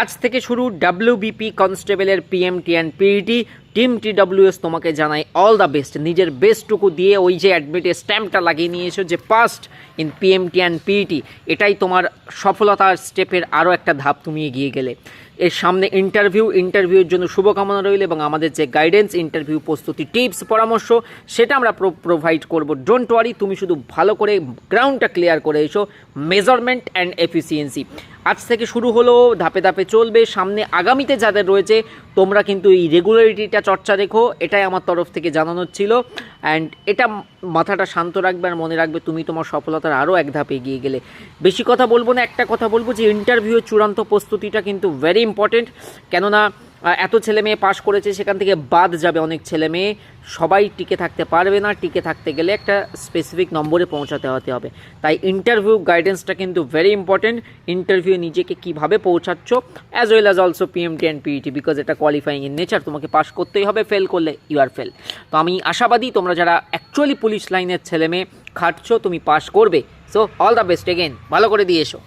আজ থেকে শুরু ডাব্লিউবিপি কনস্টেবলের PMT and PET. Team TWS তোমাকে জানাই অল দ্য বেস্ট। নিজের বেস্টটুকু দিয়ে ওই যে অ্যাডমিটের স্ট্যাম্পটা লাগিয়ে নিয়ে এসো যে passed in PMT and PET, এটাই তোমার সফলতার স্টেপের আরও একটা ধাপ তুমি এগিয়ে গেলে। এর সামনে ইন্টারভিউর জন্য শুভকামনা রইল এবং আমাদের যে গাইডেন্স, ইন্টারভিউ প্রস্তুতি, টিপস, পরামর্শ সেটা আমরা প্রোভাইড করব। ডোন্ট ওয়ারি, তুমি শুধু ভালো করে গ্রাউন্ডটা ক্লিয়ার করে এসো। মেজারমেন্ট অ্যান্ড এফিসিয়েন্সি আজ থেকে শুরু হলো, ধাপে ধাপে চলবে। সামনে আগামীতে যাদের রয়েছে তোমরা কিন্তু এই রেগুলারিটিটা চর্চা রেখো, এটাই আমার তরফ থেকে জানানোর ছিল। অ্যান্ড এটা মাথাটা শান্ত রাখবে আর মনে রাখবে তুমি তোমার সফলতার আরও এক ধাপ এগিয়ে গেলে। বেশি কথা বলবো না, একটা কথা বলবো যে ইন্টারভিউয়ের চূড়ান্ত প্রস্তুতিটা কিন্তু ভেরি ইম্পর্টেন্ট। কেননা এত ছেলে মেয়ে পাশ করেছে, সেখান থেকে বাদ যাবে অনেক ছেলে মেয়ে। সবাই টিকে থাকতে পারবে না, টিকে থাকতে গেলে একটা স্পেসিফিক নম্বরে পৌঁছাতে হতে হবে। তাই ইন্টারভিউ গাইডেন্সটা কিন্তু ভেরি ইম্পর্টেন্ট। ইন্টারভিউ নিজেকে কীভাবে পৌঁছাচ্ছ, as well as also PMT and PET, because এটা কোয়ালিফাইং ইন নেচার, তোমাকে পাস করতেই হবে। ফেল করলে ইউ আর ফেল। তো আমি আশাবাদী তোমরা যারা অ্যাকচুয়ালি পুলিশ লাইনের ছেলে মেয়ে খাটছো, তুমি পাস করবে। So all the best again, ভালো করে দিয়ে এসো।